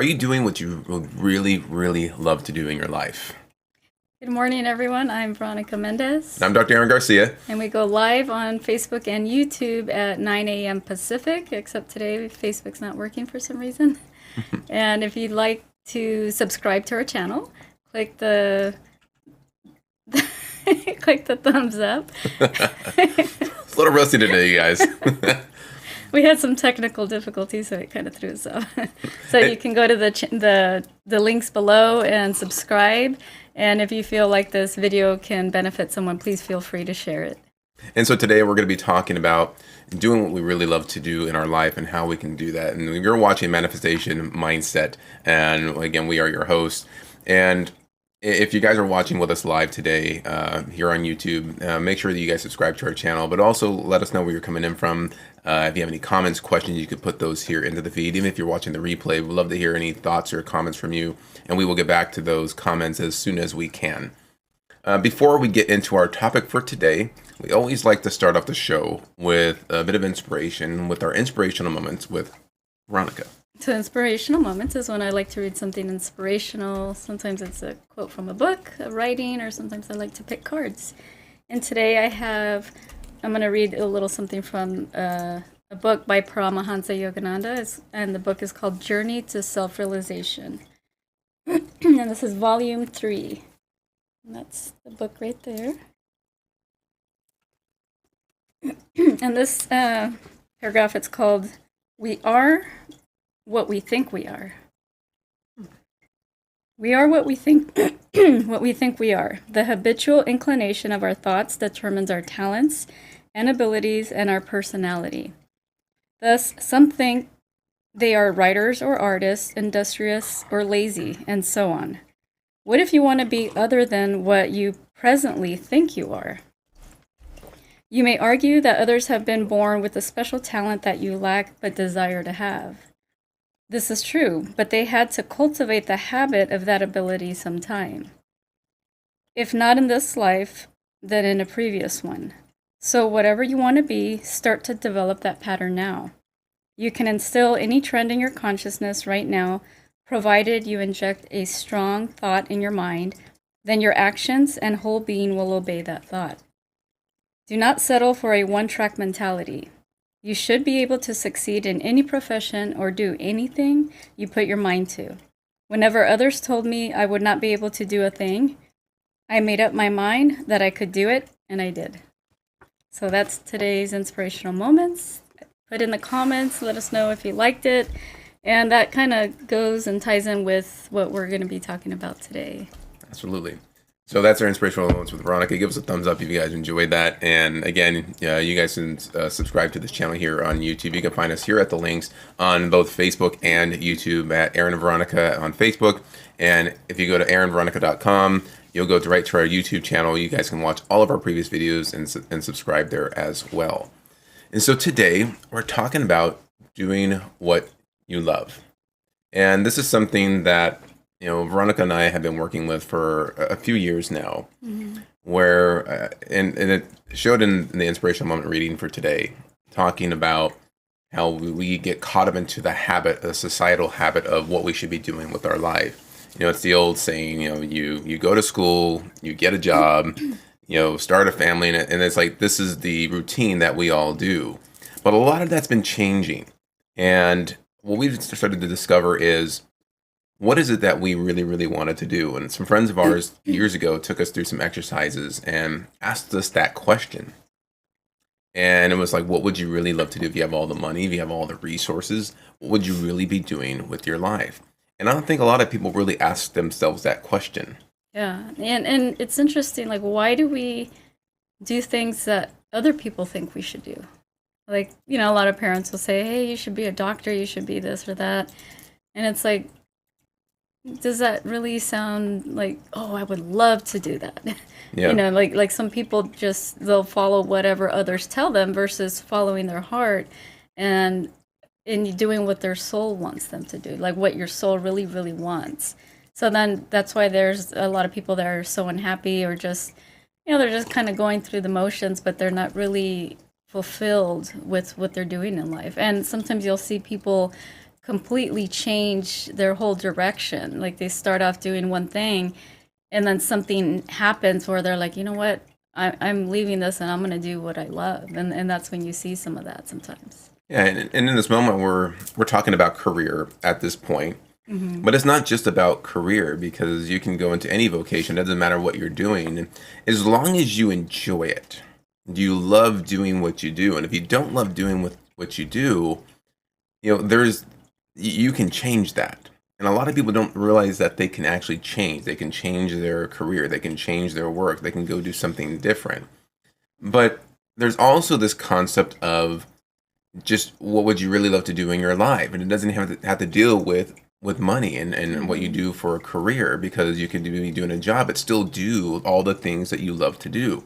Are you doing what you would really, really love to do in your life? Good morning, everyone. I'm Veronica And Mendez, I'm Dr. Aaron Garcia. and we go live on Facebook and YouTube at 9 a.m. Pacific, except today Facebook's not working for some reason. And if you'd like to subscribe to our channel, click the click the thumbs up. It's a little rusty today, you guys. We had some technical difficulties, so it kind of threw us off. So you can go to the links below and subscribe. And if you feel like this video can benefit someone, please feel free to share it. And so today we're going to be talking about doing what we really love to do in our life and how we can do that. And you're watching Manifestation Mindset. And again, we are your hosts. And if you guys are watching with us live today here on YouTube, make sure that you guys subscribe to our channel, but also let us know where you're coming in from. If you have any comments, questions, you could put those here into the feed. Even if you're watching the replay, we'd love to hear any thoughts or comments from you, and we will get back to those comments as soon as we can. Before we get into our topic for today, we always like to start off the show with a bit of inspiration with our inspirational moments with Veronica. So inspirational moments is when I like to read something inspirational. Sometimes it's a quote from a book, a writing, or sometimes I like to pick cards. And today I'm going to read a little something from a book by Paramahansa Yogananda, and the book is called Journey to Self-Realization. And this is volume 3. And that's the book right there. And this paragraph, it's called We Are What We Think We Are. We are what we think what we think we are. The habitual inclination of our thoughts determines our talents and abilities and our personality. Thus, some think they are writers or artists, industrious or lazy, and so on. What if you want to be other than what you presently think you are? You may argue that others have been born with a special talent that you lack but desire to have. This is true, but they had to cultivate the habit of that ability sometime. If not in this life, then in a previous one. So whatever you want to be, start to develop that pattern now. You can instill any trend in your consciousness right now, provided you inject a strong thought in your mind, then your actions and whole being will obey that thought. Do not settle for a one-track mentality. You should be able to succeed in any profession or do anything you put your mind to. Whenever others told me I would not be able to do a thing, I made up my mind that I could do it, and I did. So that's today's inspirational moments. Put in the comments, let us know if you liked it. And that kind of goes and ties in with what we're going to be talking about today. Absolutely. So that's our inspirational moments with Veronica. Give us a thumbs up if you guys enjoyed that. And again, you guys can subscribe to this channel here on YouTube. You can find us here at the links on both Facebook and YouTube at Aaron and Veronica on Facebook. And if you go to aaronveronica.com, you'll go right to our YouTube channel. You guys can watch all of our previous videos and subscribe there as well. And so today we're talking about doing what you love. And this is something that Veronica and I have been working with for a few years now, where, and it showed in the inspirational moment reading for today, talking about how we get caught up into the habit, the societal habit of what we should be doing with our life. It's the old saying, you go to school, you get a job, start a family, and it's like, this is the routine that we all do. But a lot of that's been changing. And what we've started to discover is, what is it that we really, really wanted to do? And some friends of ours years ago took us through some exercises and asked us that question. And it was like, what would you really love to do if you have all the money, if you have all the resources? What would you really be doing with your life? And I don't think a lot of people really ask themselves that question. Yeah, and it's interesting, like, why do we do things that other people think we should do? Like, a lot of parents will say, hey, you should be a doctor, you should be this or that. And it's like, does that really sound like, oh, I would love to do that? Yeah. Like some people they'll follow whatever others tell them versus following their heart and in doing what their soul wants them to do, like what your soul really, really wants. So then that's why there's a lot of people that are so unhappy or just, they're just kind of going through the motions, but they're not really fulfilled with what they're doing in life. And sometimes you'll see people completely change their whole direction. Like they start off doing one thing, and then something happens where they're like, you know what, I'm leaving this and I'm going to do what I love. And that's when you see some of that sometimes. Yeah, and in this moment, we're talking about career at this point, but it's not just about career because you can go into any vocation. It doesn't matter what you're doing, as long as you enjoy it. You love doing what you do, and if you don't love doing what you do, you can change that. And a lot of people don't realize that they can actually change. They can change their career. They can change their work. They can go do something different. But there's also this concept of just what would you really love to do in your life, and it doesn't have to deal with money and what you do for a career, because you could be doing a job but still do all the things that you love to do.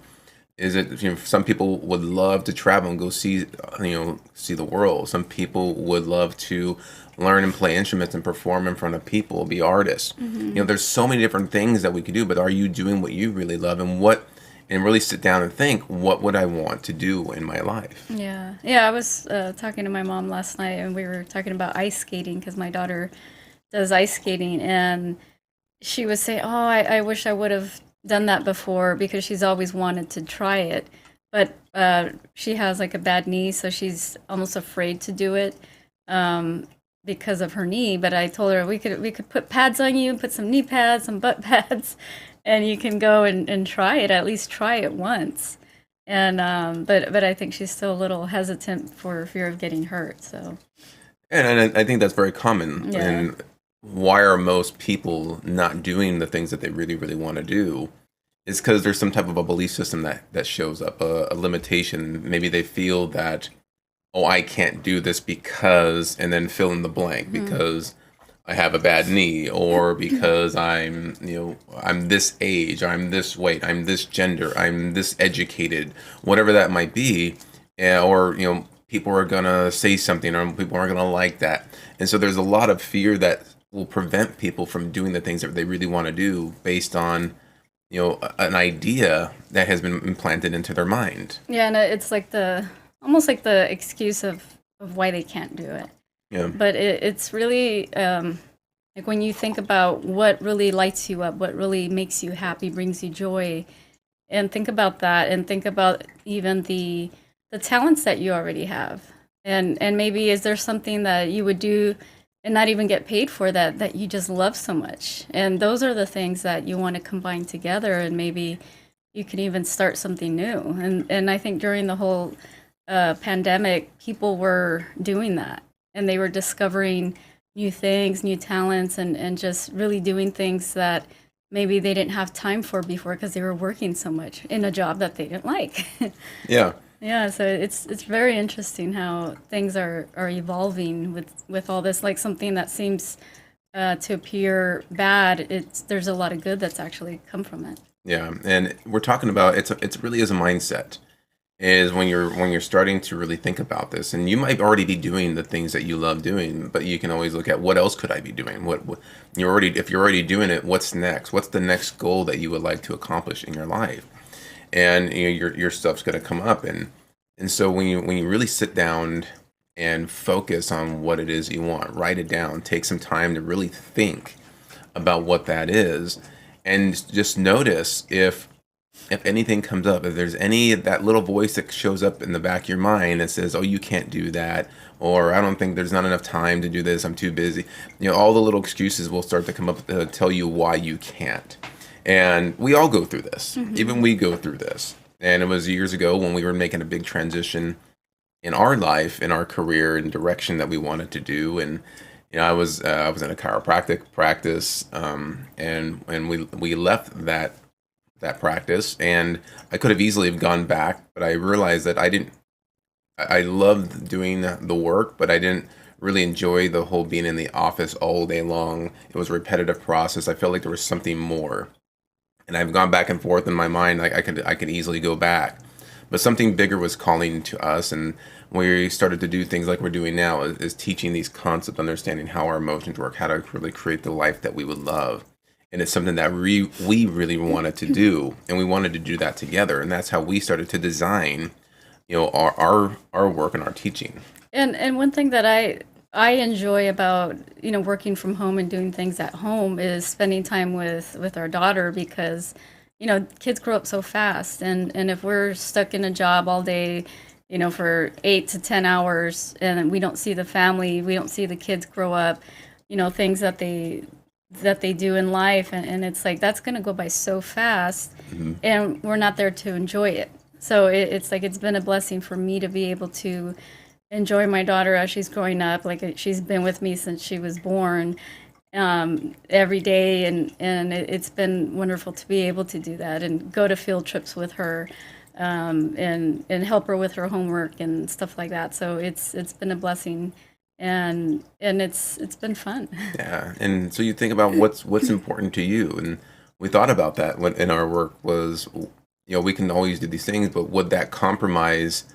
Is it, some people would love to travel and go see the world. Some people would love to learn and play instruments and perform in front of people, be artists. There's so many different things that we could do, but are you doing what you really love, and really sit down and think, what would I want to do in my life? Yeah. I was talking to my mom last night, and we were talking about ice skating because my daughter does ice skating, and she was saying, "Oh, I wish I would have done that before," because she's always wanted to try it, but she has like a bad knee, so she's almost afraid to do it because of her knee. But I told her we could put pads on you, put some knee pads, some butt pads, and you can go and try it. At least try it once. And but I think she's still a little hesitant for fear of getting hurt. So, and I think that's very common. Yeah. And why are most people not doing the things that they really, really want to do? It's because there's some type of a belief system that shows up, a limitation. Maybe they feel that, oh, I can't do this because, and then fill in the blank, because I have a bad knee, or because I'm this age, I'm this weight, I'm this gender, I'm this educated, whatever that might be, or people are gonna say something, or people aren't gonna like that, and so there's a lot of fear that will prevent people from doing the things that they really want to do based on an idea that has been implanted into their mind. Yeah, and it's like almost like the excuse of why they can't do it. Yeah. But it's really like when you think about what really lights you up, what really makes you happy, brings you joy, and think about that, and think about even the talents that you already have, and maybe is there something that you would do and not even get paid for that you just love so much, and those are the things that you want to combine together, and maybe you can even start something new. And I think during the whole pandemic, people were doing that, and they were discovering new things, new talents, and just really doing things that maybe they didn't have time for before because they were working so much in a job that they didn't like. Yeah. Yeah, so it's very interesting how things are evolving with all this. Like something that seems to appear bad, there's a lot of good that's actually come from it. Yeah, and we're talking about it's really as a mindset. Is when you're starting to really think about this, and you might already be doing the things that you love doing, but you can always look at what else could I be doing? What if you're already doing it, what's next? What's the next goal that you would like to accomplish in your life? And your stuff's going to come up, and so when you really sit down and focus on what it is you want, write it down, take some time to really think about what that is, and just notice if anything comes up, if there's that little voice that shows up in the back of your mind that says, oh, you can't do that, or I don't think there's not enough time to do this, I'm too busy. All the little excuses will start to come up to tell you why you can't. And we all go through this. Even we go through this. And it was years ago when we were making a big transition in our life, in our career, and direction that we wanted to do. And I was in a chiropractic practice, and we left that practice, and I could have easily have gone back, but I realized that I loved doing the work, but I didn't really enjoy the whole being in the office all day long. It was a repetitive process. I felt like there was something more. And I've gone back and forth in my mind. Like I could easily go back, but something bigger was calling to us, and we started to do things like we're doing now, is teaching these concepts, understanding how our emotions work, how to really create the life that we would love. And it's something that we really wanted to do, and we wanted to do that together. And that's how we started to design, our work and our teaching. And one thing that I enjoy about, working from home and doing things at home is spending time with our daughter because, kids grow up so fast. And if we're stuck in a job all day, for 8 to 10 hours and we don't see the family, we don't see the kids grow up, things that they do in life. And it's like, that's going to go by so fast and we're not there to enjoy it. So it's like, it's been a blessing for me to be able to enjoy my daughter as she's growing up. Like she's been with me since she was born, every day, and it's been wonderful to be able to do that and go to field trips with her, and help her with her homework and stuff like that. So it's been a blessing, and it's been fun. Yeah, and so you think about what's important to you, and we thought about that when in our work was, we can always do these things, but would that compromise,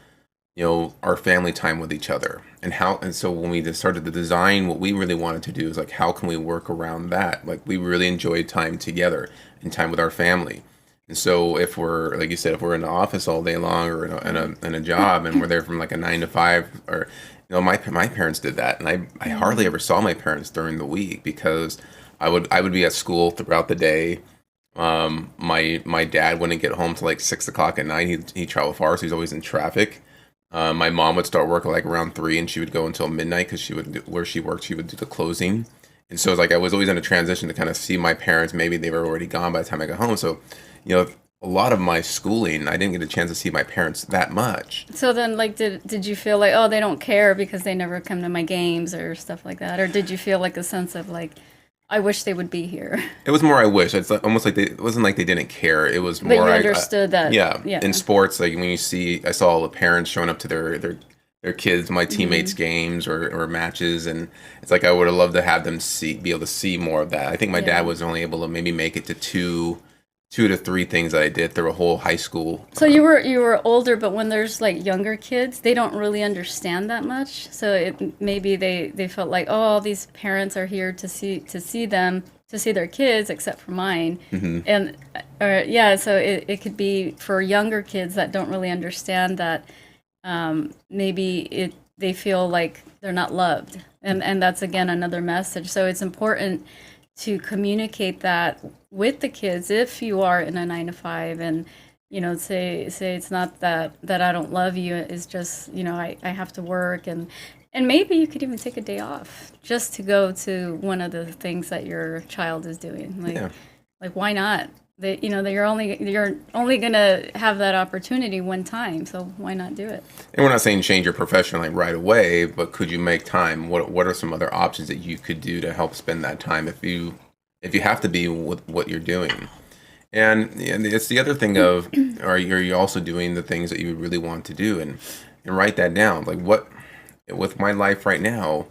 our family time with each other, and so when we just started to design, what we really wanted to do is like, how can we work around that? Like we really enjoy time together and time with our family. And so if we're, like you said, if we're in the office all day long or in a job and we're there from like a 9 to 5, or my parents did that, and I hardly ever saw my parents during the week because I would be at school throughout the day. My dad wouldn't get home till like 6 o'clock at night. He traveled far, so he's always in traffic. My mom would start work like around 3, and she would go until midnight because where she worked, she would do the closing. And so it's like I was always in a transition to kind of see my parents. Maybe they were already gone by the time I got home. So, a lot of my schooling, I didn't get a chance to see my parents that much. So then, like, did you feel like, oh, they don't care because they never come to my games or stuff like that? Or did you feel like a sense of like, I wish they would be here? It was more I wish. It's like, almost like it wasn't like they didn't care. It was But you more understood that. yeah. Yeah. In sports, like when I saw all the parents showing up to their kids, my teammates' games or matches, and it's like I would have loved to have them be able to see more of that. I think my dad was only able to maybe make it to two to three things that I did through a whole high school. So you were older, but when there's like younger kids, they don't really understand that much. So maybe they felt like, oh, all these parents are here to see their kids, except for mine. And yeah, so it could be for younger kids that don't really understand that, maybe they feel like they're not loved, and that's again another message. So it's important to communicate that with the kids if you are in a 9 to 5, and say it's not that I don't love you, it's just I have to work, and maybe you could even take a day off just to go to one of the things that your child is doing. Like why not? You're only gonna have that opportunity one time, so why not do it? And we're not saying change your profession like right away, but could you make time? What are some other options that you could do to help spend that time if you have to be with what you're doing? And it's the other thing of, are you also doing the things that you really want to do, and write that down. Like with my life right now,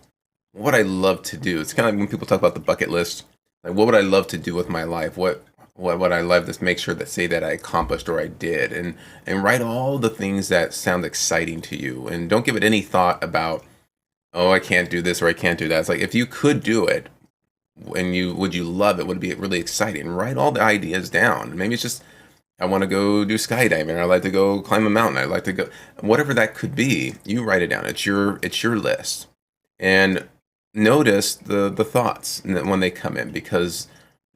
what I love to do. It's kind of like when people talk about the bucket list. Like what would I love to do with my life? What would I love to make sure that say that I accomplished or I did, and write all the things that sound exciting to you, and don't give it any thought about, oh, I can't do this or I can't do that. It's like if you could do it, and would you love it? Would it be really exciting? Write all the ideas down. Maybe it's just I want to go do skydiving. I'd like to go climb a mountain. I'd like to go whatever that could be. You write it down. It's your list, and notice the thoughts when they come in, because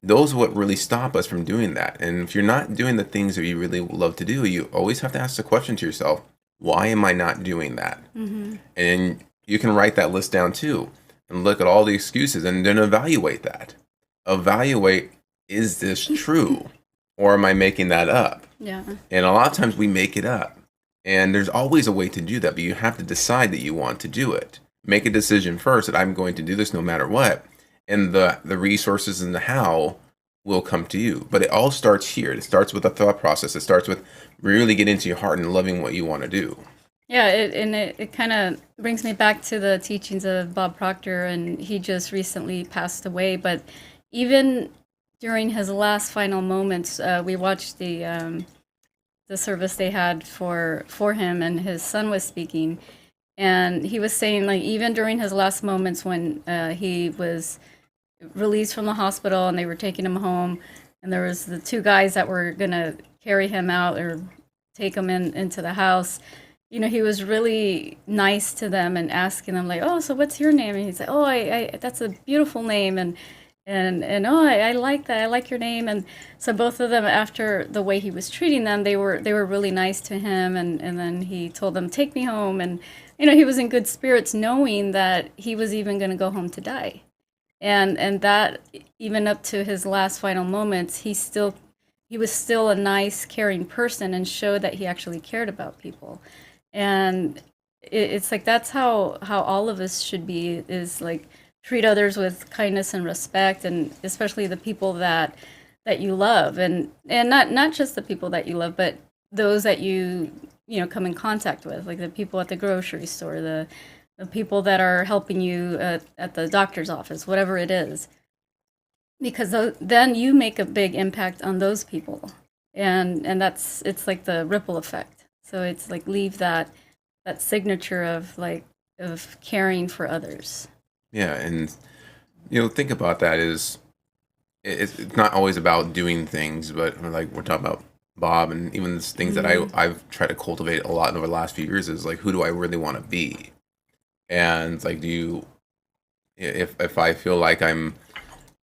those are what really stop us from doing that. And if you're not doing the things that you really love to do, you always have to ask the question to yourself, why am I not doing that? And you can write that list down too, and look at all the excuses, and then evaluate that. Evaluate, is this true? Or am I making that up? Yeah. And a lot of times we make it up. And there's always a way to do that, but you have to decide that you want to do it. Make a decision first that I'm going to do this no matter what. And the resources and the how will come to you. But it all starts here. It starts with a thought process. It starts with really getting into your heart and loving what you want to do. Yeah, it kind of brings me back to the teachings of Bob Proctor, and he just recently passed away. But even during his last final moments, we watched the service they had for him, and his son was speaking, and he was saying, like, even during his last moments when he was released from the hospital and they were taking him home, and there was the two guys that were gonna carry him out or take him into the house. he was really nice to them and asking them like, "Oh, so what's your name?" And he's like, "Oh, that's a beautiful name," and oh, I like that. I like your name. And so both of them, after the way he was treating them, they were really nice to him. And then he told them, "Take me home." And he was in good spirits, knowing that he was even going to go home to die. And that, even up to his last final moments, he was still a nice, caring person, and showed that he actually cared about people. And it's like that's how all of us should be, is like treat others with kindness and respect, and especially the people that you love, and not just the people that you love, but those that come in contact with, like the people at the grocery store, the people that are helping you at the doctor's office, whatever it is, because then you make a big impact on those people, and it's like the ripple effect. So it's like leave that signature of caring for others. Yeah, and think about that is it's not always about doing things, but like we're talking about Bob, and even the things that I've tried to cultivate a lot over the last few years is like, who do I really want to be? And like, if I feel like I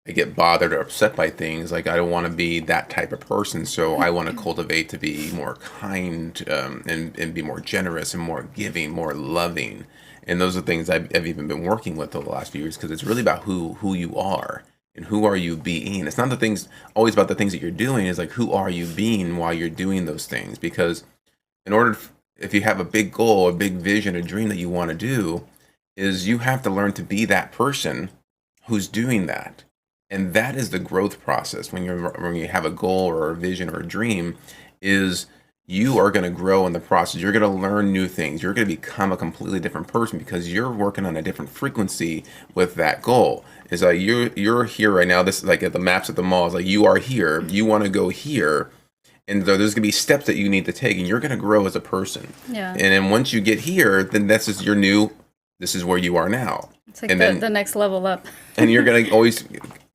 get bothered or upset by things, like I don't want to be that type of person, so I want to cultivate to be more kind, and be more generous and more giving, more loving. And those are things I've even been working with over the last few years, because it's really about who you are and who are you being. It's not the things always about the things that you're doing. It's like, who are you being while you're doing those things? Because in order, if you have a big goal, a big vision, a dream that you want to do, is you have to learn to be that person who's doing that. And that is the growth process when you have a goal or a vision or a dream, is you are going to grow in the process. You're going to learn new things. You're going to become a completely different person because you're working on a different frequency with that goal. It's like you're here right now. This is like at the maps at the mall. It's like you are here. You want to go here. And there's going to be steps that you need to take, and you're going to grow as a person. Yeah. And then once you get here, then this is this is where you are now. It's like the next level up. And you're going to always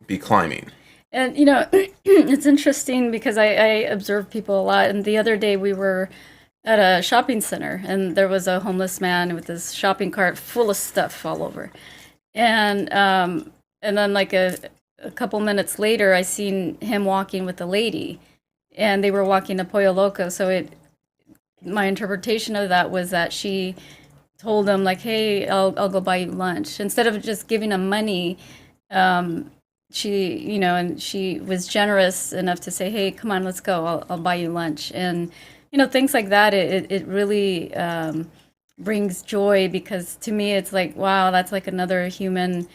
be climbing. And it's interesting because I observe people a lot. And the other day we were at a shopping center, and there was a homeless man with his shopping cart full of stuff all over. And then like a couple minutes later, I seen him walking with a lady, and they were walking to Pollo Loco. So my interpretation of that was that she told him like, "Hey, I'll go buy you lunch," instead of just giving him money. She was generous enough to say, "Hey, come on, let's go. I'll buy you lunch." And things like that. It really brings joy, because to me it's like, wow, that's like another human.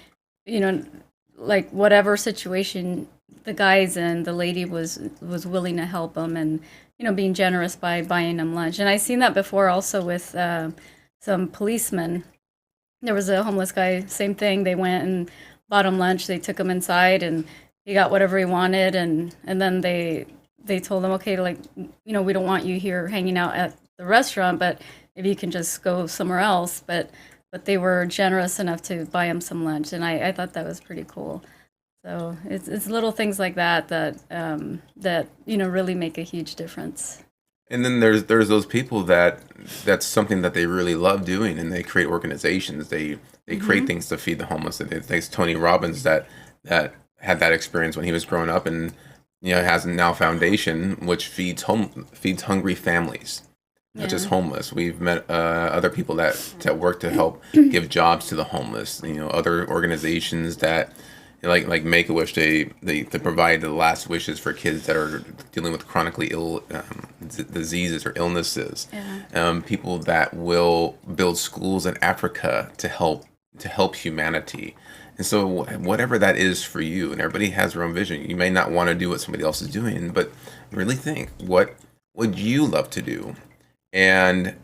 Like whatever situation the guy's in, the lady was willing to help him, and being generous by buying him lunch. And I've seen that before also with some policemen. There was a homeless guy, same thing. They went and bought him lunch. They took him inside, and he got whatever he wanted. And then they told him, okay, like, we don't want you here hanging out at the restaurant, but if you can just go somewhere else. But they were generous enough to buy him some lunch, and I thought that was pretty cool. So it's little things like that really make a huge difference. And then there's those people that's something that they really love doing, and they create organizations. They create things to feed the homeless. There's Tony Robbins that had that experience when he was growing up, and has now a foundation which feeds hungry families, not just homeless. We've met other people that work to help give jobs to the homeless. Other organizations that like Make-A-Wish, they provide the last wishes for kids that are dealing with chronically ill diseases or illnesses. Yeah. People that will build schools in Africa to help humanity. And so whatever that is for you, and everybody has their own vision. You may not want to do what somebody else is doing, but really think, what would you love to do? And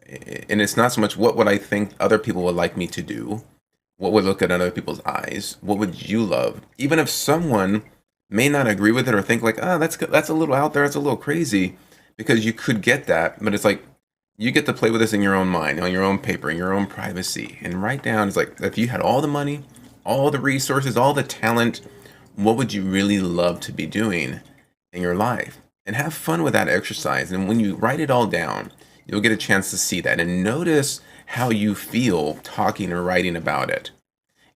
it's not so much what would I think other people would like me to do. What would look at other people's eyes? What would you love? Even if someone may not agree with it or think like, that's a little out there, that's a little crazy, because you could get that, but it's like you get to play with this in your own mind, on your own paper, in your own privacy, and write down. It's like, if you had all the money, all the resources, all the talent, what would you really love to be doing in your life? And have fun with that exercise. And when you write it all down, you'll get a chance to see that and notice how you feel talking or writing about it.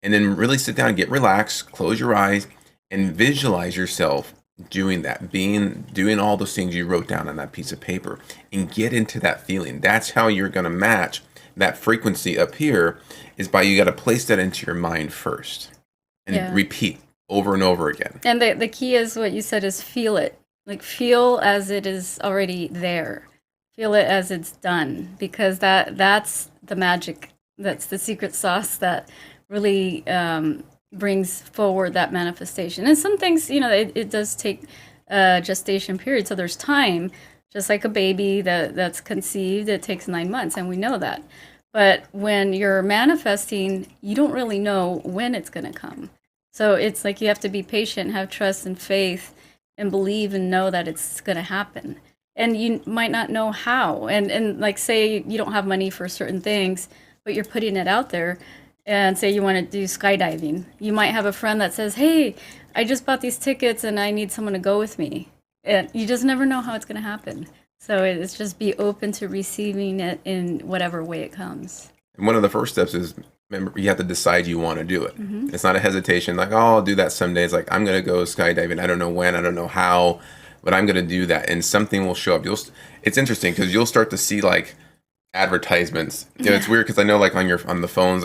And then really sit down, get relaxed, close your eyes, and visualize yourself doing that, doing all those things you wrote down on that piece of paper, and get into that feeling. That's how you're going to match that frequency up here, is by you got to place that into your mind first and Yeah. repeat over and over again. And the key is what you said is feel it. Like feel as it is already there. Feel it as it's done, because that's the magic. That's the secret sauce that really brings forward that manifestation. And some things, it does take a gestation period. So there's time, just like a baby that's conceived, it takes 9 months, and we know that. But when you're manifesting, you don't really know when it's going to come. So it's like you have to be patient, have trust and faith, and believe and know that it's going to happen. And you might not know how. And like, say you don't have money for certain things, but you're putting it out there. And say you want to do skydiving. You might have a friend that says, hey, I just bought these tickets and I need someone to go with me. And you just never know how it's going to happen. So it's just be open to receiving it in whatever way it comes. And one of the first steps is, remember, you have to decide you want to do it. Mm-hmm. It's not a hesitation like, oh, I'll do that someday. It's like, I'm going to go skydiving. I don't know when, I don't know how, but I'm going to do that. And something will show up. It's interesting because you'll start to see like advertisements. It's weird because I know like on the phones,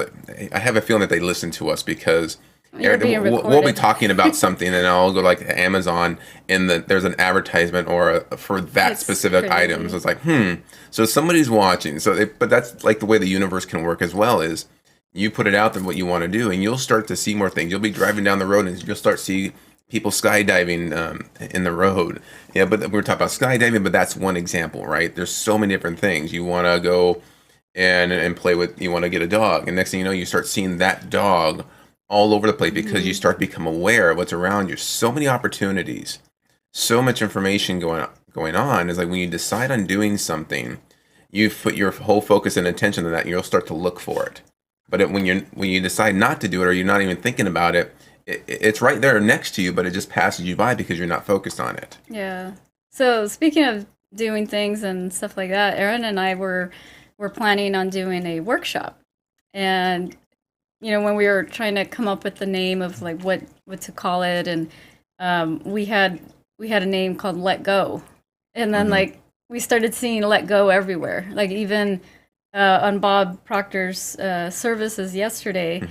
I have a feeling that they listen to us because we'll be talking about something and I'll go like to Amazon and there's an advertisement for that specific item. So it's like, so somebody's watching. But that's like the way the universe can work as well, is you put it out there what you want to do and you'll start to see more things. You'll be driving down the road and you'll start to see people skydiving in the road. Yeah, but we're talking about skydiving, but that's one example, right? There's so many different things. You want to go and play with, you want to get a dog. And next thing you know, you start seeing that dog all over the place because you start to become aware of what's around you. So many opportunities, so much information going on. Is like when you decide on doing something, you put your whole focus and attention on that, and you'll start to look for it. But when you decide not to do it, or you're not even thinking about it, it's right there next to you, but it just passes you by because you're not focused on it. Yeah. So speaking of doing things and stuff like that, Aaron and I were planning on doing a workshop. And, when we were trying to come up with the name of like what to call it, and we had a name called Let Go. And then like we started seeing Let Go everywhere. Like even on Bob Proctor's services yesterday,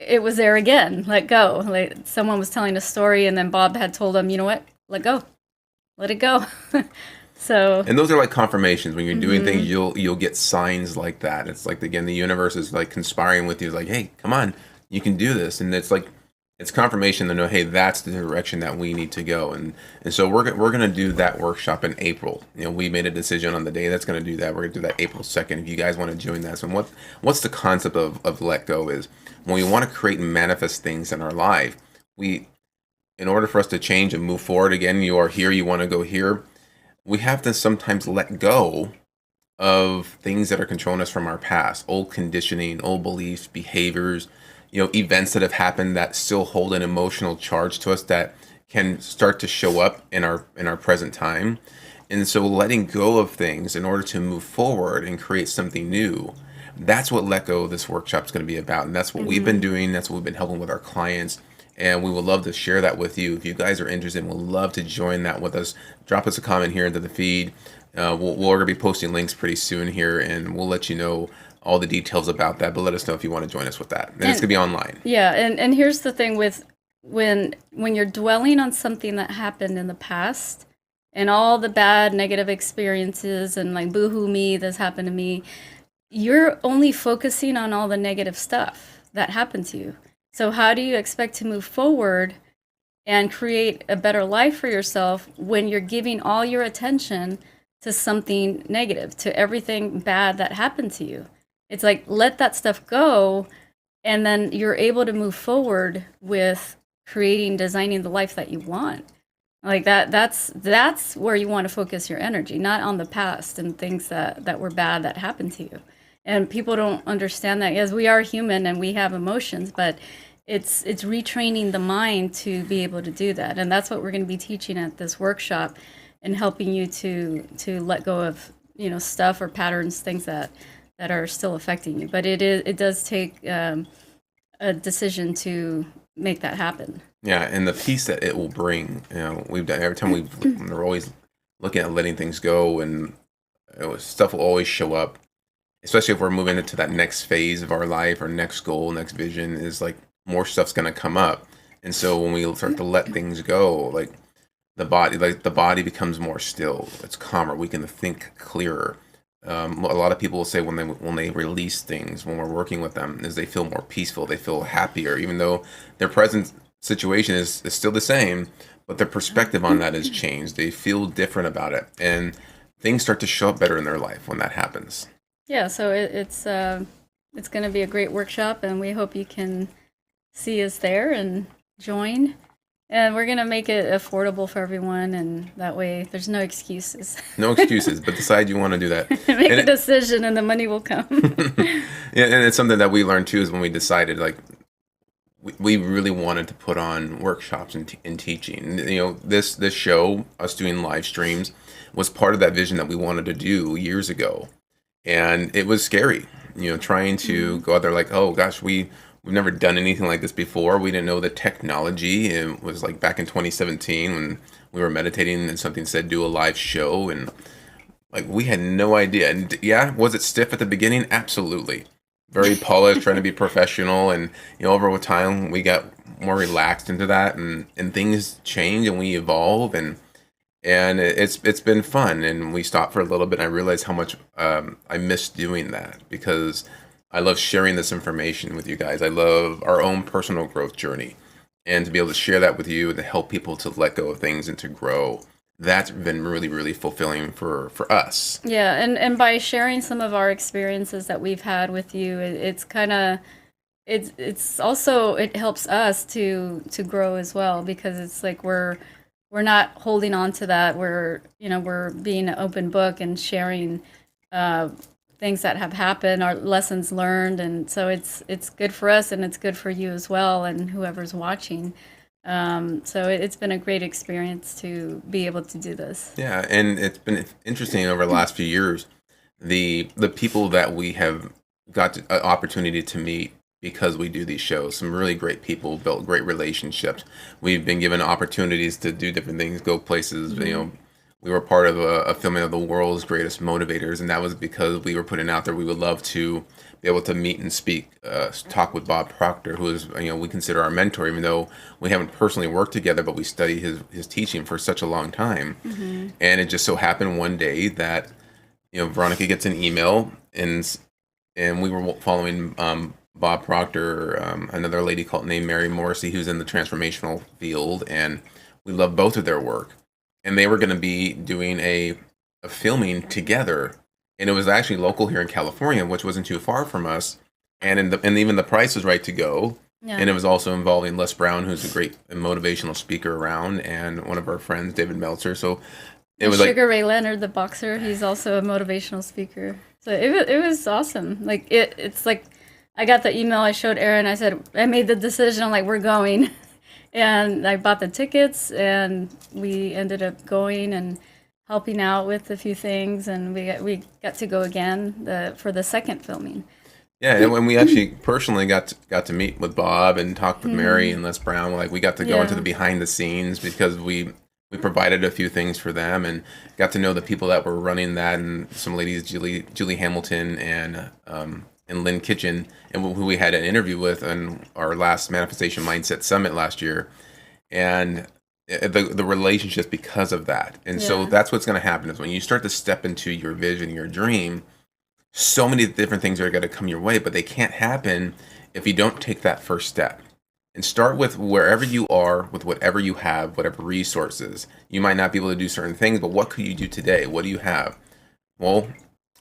it was there again. Let go. Like someone was telling a story, and then Bob had told them, you know what? Let go. Let it go. So. And those are like confirmations. When you're doing things, you'll get signs like that. It's like, again, the universe is like conspiring with you. It's like, hey, come on, you can do this. And it's like, it's confirmation to know, hey, that's the direction that we need to go. And so we're going to do that workshop in April. We made a decision on the day that's going to do that. We're going to do that April 2nd. If you guys want to join that. So what's the concept of Let Go is, when we want to create and manifest things in our life, in order for us to change and move forward, again, you are here, you want to go here, we have to sometimes let go of things that are controlling us from our past, old conditioning, old beliefs, behaviors, events that have happened that still hold an emotional charge to us that can start to show up in our present time. And so letting go of things in order to move forward and create something new, that's what Let Go, this workshop, is going to be about. And that's what we've been doing. That's what we've been helping with our clients. And we would love to share that with you. If you guys are interested, we'd love to join that with us. Drop us a comment here into the feed. We're going to be posting links pretty soon here, and we'll let you know all the details about that. But let us know if you want to join us with that. And it's going to be online. Yeah, and here's the thing with when you're dwelling on something that happened in the past and all the bad negative experiences and like, boo-hoo me, this happened to me, you're only focusing on all the negative stuff that happened to you. So how do you expect to move forward and create a better life for yourself when you're giving all your attention to something negative, to everything bad that happened to you? It's like, let that stuff go, and then you're able to move forward with designing the life that you want. Like that's where you want to focus your energy, not on the past and things that were bad that happened to you. And people don't understand that. Yes, we are human and we have emotions, but it's retraining the mind to be able to do that. And that's what we're going to be teaching at this workshop, and helping you to let go of stuff or patterns, things that are still affecting you. But it does take a decision to make that happen. Yeah, and the peace that it will bring. We've done every time we're always looking at letting things go, and stuff will always show up. Especially if we're moving into that next phase of our life, our next goal, next vision is like more stuff's gonna come up. And so when we start to let things go, like the body becomes more still. It's calmer. We can think clearer. A lot of people will say when they release things, when we're working with them, is they feel more peaceful. They feel happier, even though their present situation is still the same, but their perspective on that has changed. They feel different about it, and things start to show up better in their life when that happens. Yeah, so it's going to be a great workshop, and we hope you can see us there and join. And we're going to make it affordable for everyone, and that way there's no excuses. No excuses, but decide you want to do that. Make a decision, and the money will come. Yeah, and it's something that we learned too, is when we decided, like, we really wanted to put on workshops and teaching. This show, us doing live streams, was part of that vision that we wanted to do years ago. And it was scary, trying to go out there like, oh gosh, we've never done anything like this before. We didn't know the technology. It was like back in 2017 when we were meditating and something said do a live show, and like we had no idea. And yeah, was it stiff at the beginning? Absolutely. Very polished, trying to be professional, and over time we got more relaxed into that, and things change and we evolve, and it's been fun. And we stopped for a little bit, and I realized how much I miss doing that, because I love sharing this information with you guys. I love our own personal growth journey, and to be able to share that with you and to help people to let go of things and to grow. That's been really, really fulfilling for us. Yeah, and by sharing some of our experiences that we've had with you, it's kind of it's also, it helps us to grow as well, because it's like we're not holding on to that. We're being an open book and sharing things that have happened, our lessons learned, and so it's good for us, and it's good for you as well, and whoever's watching. So it's been a great experience to be able to do this. Yeah, and it's been interesting over the last few years, the people that we have got an opportunity to meet because we do these shows. Some really great people, built great relationships. We've been given opportunities to do different things, go places. We were part of a filming of the world's greatest motivators, and that was because we were putting out there we would love to be able to meet and speak, talk with Bob Proctor, who is, we consider our mentor, even though we haven't personally worked together, but we studied his teaching for such a long time. Mm-hmm. And it just so happened one day that, Veronica gets an email, and we were following Bob Proctor, another lady named Mary Morrissey, who's in the transformational field, and we love both of their work. And they were going to be doing a filming together, and it was actually local here in California, which wasn't too far from us, and even the price was right to go. Yeah. And it was also involving Les Brown, who's a great motivational speaker around, and one of our friends, David Meltzer. So it was Sugar Ray Leonard, the boxer, he's also a motivational speaker. So it was awesome. Like it's like I got the email, I showed Aaron, I said I made the decision. I'm like, we're going. And I bought the tickets, and we ended up going and helping out with a few things, and we got to go again for the second filming. Yeah, and when we actually personally got to meet with Bob and talk with Mary and Les Brown, like we got to go into the behind the scenes, because we provided a few things for them and got to know the people that were running that, and some ladies, Julie Hamilton and Lynn Kitchen, and who we had an interview with on our last Manifestation Mindset Summit last year, and the relationships because of that. And so that's what's going to happen, is when you start to step into your vision, your dream, so many different things are going to come your way, but they can't happen if you don't take that first step. And start with wherever you are, with whatever you have, whatever resources. You might not be able to do certain things, but what could you do today? What do you have? Well,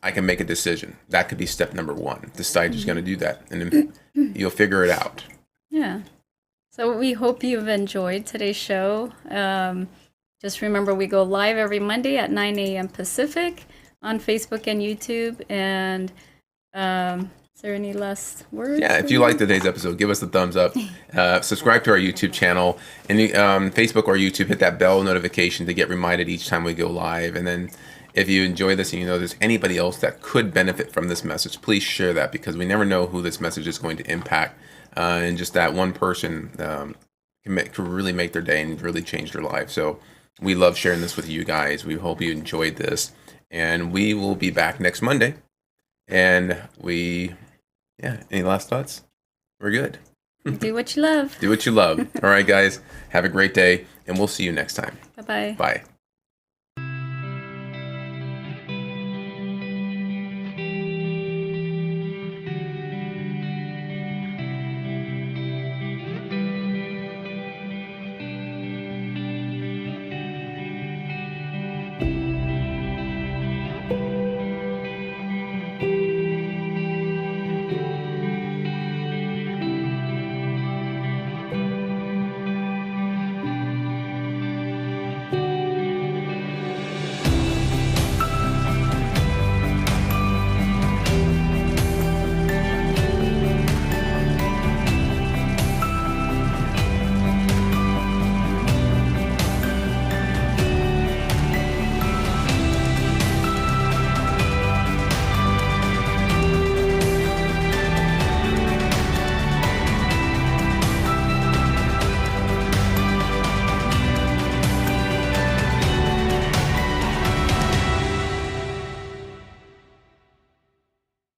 I can make a decision. That could be step number one. Decide you're going to do that, and then you'll figure it out. Yeah. So we hope you've enjoyed today's show. Just remember, we go live every Monday at 9 a.m. Pacific on Facebook and YouTube. And is there any last words? Yeah, if you liked today's episode, give us a thumbs up. Subscribe to our YouTube channel. And Facebook or YouTube, hit that bell notification to get reminded each time we go live. And then If you enjoy this and you know there's anybody else that could benefit from this message, please share that, because we never know who this message is going to impact. And just that one person could really make their day and really change their life. So we love sharing this with you guys. We hope you enjoyed this. And we will be back next Monday. And any last thoughts? We're good. Do what you love. Do what you love. All right, guys. Have a great day. And we'll see you next time. Bye-bye. Bye.